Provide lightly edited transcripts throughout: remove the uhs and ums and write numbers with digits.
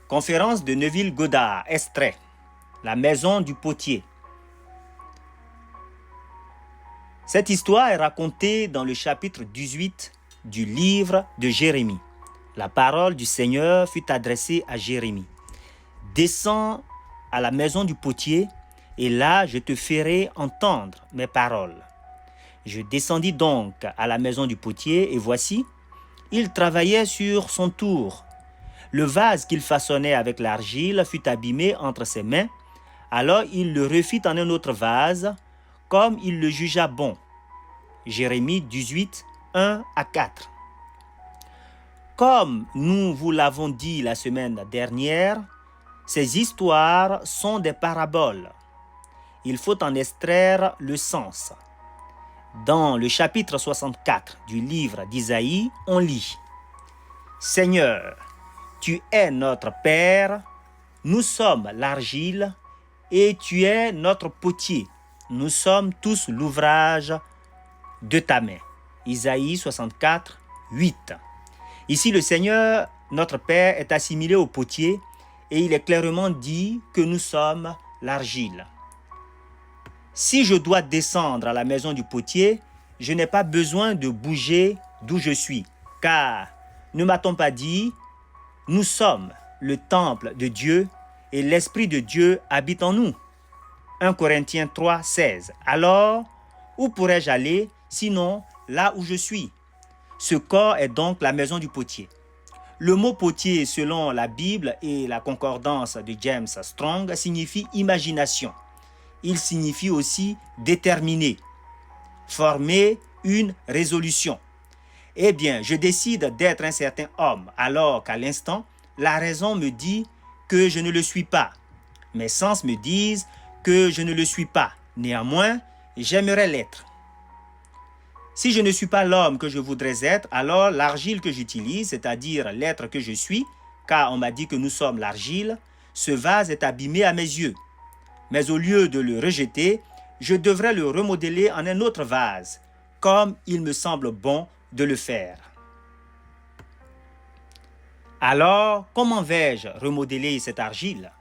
Conférence de Neuville-Godard, extrait. La maison du potier. Cette histoire est racontée dans le chapitre 18 du livre de Jérémie. La parole du Seigneur fut adressée à Jérémie. Descends à la maison du potier, et là je te ferai entendre mes paroles. Je descendis donc à la maison du potier, et voici, il travaillait sur son tour. Le vase qu'il façonnait avec l'argile fut abîmé entre ses mains, alors il le refit en un autre vase, comme il le jugea bon. Jérémie 18, 1 à 4. Comme nous vous l'avons dit la semaine dernière, ces histoires sont des paraboles. Il faut en extraire le sens. Dans le chapitre 64 du livre d'Isaïe, on lit « Seigneur, tu es notre Père, nous sommes l'argile, et tu es notre potier. Nous sommes tous l'ouvrage de ta main. » Isaïe 64, 8. Ici, le Seigneur, notre Père, est assimilé au potier, et il est clairement dit que nous sommes l'argile. Si je dois descendre à la maison du potier, je n'ai pas besoin de bouger d'où je suis, car ne m'a-t-on pas dit, nous sommes le temple de Dieu et l'Esprit de Dieu habite en nous. 1 Corinthiens 3, 16. Alors, où pourrais-je aller, sinon là où je suis? Ce corps est donc la maison du potier. Le mot potier, selon la Bible et la concordance de James Strong, signifie imagination. Il signifie aussi déterminer, former une résolution. Eh bien, je décide d'être un certain homme, alors qu'à l'instant, la raison me dit que je ne le suis pas. Mes sens me disent que je ne le suis pas. Néanmoins, j'aimerais l'être. Si je ne suis pas l'homme que je voudrais être, alors l'argile que j'utilise, c'est-à-dire l'être que je suis, car on m'a dit que nous sommes l'argile, ce vase est abîmé à mes yeux. Mais au lieu de le rejeter, je devrais le remodeler en un autre vase, comme il me semble bon de le faire. Alors, comment vais-je remodeler cette argile?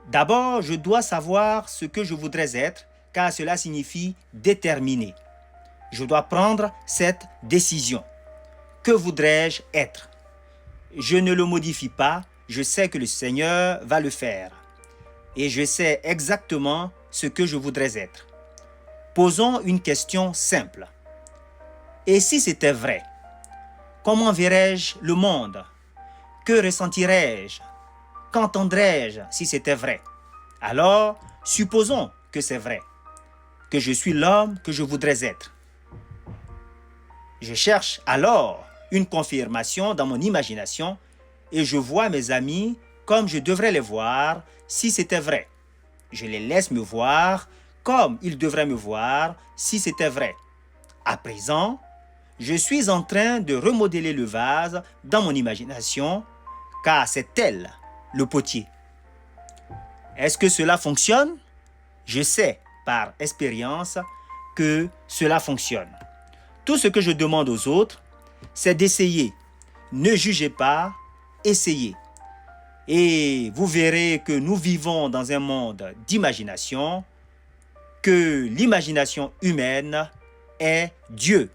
D'abord, je dois savoir ce que je voudrais être, car cela signifie déterminer. Je dois prendre cette décision. Que voudrais-je être? Je ne le modifie pas, je sais que le Seigneur va le faire. Et je sais exactement ce que je voudrais être. Posons une question simple. Et si c'était vrai? Comment verrais-je le monde? Que ressentirais-je? Qu'entendrais-je si c'était vrai? Alors, supposons que c'est vrai, que je suis l'homme que je voudrais être. Je cherche alors une confirmation dans mon imagination et je vois mes amis comme je devrais les voir si c'était vrai. Je les laisse me voir comme ils devraient me voir si c'était vrai. À présent, je suis en train de remodeler le vase dans mon imagination, car c'est elle, le potier. Est-ce que cela fonctionne? Je sais par expérience que cela fonctionne. Tout ce que je demande aux autres, c'est d'essayer. Ne jugez pas, essayez. Et vous verrez que nous vivons dans un monde d'imagination, que l'imagination humaine est Dieu.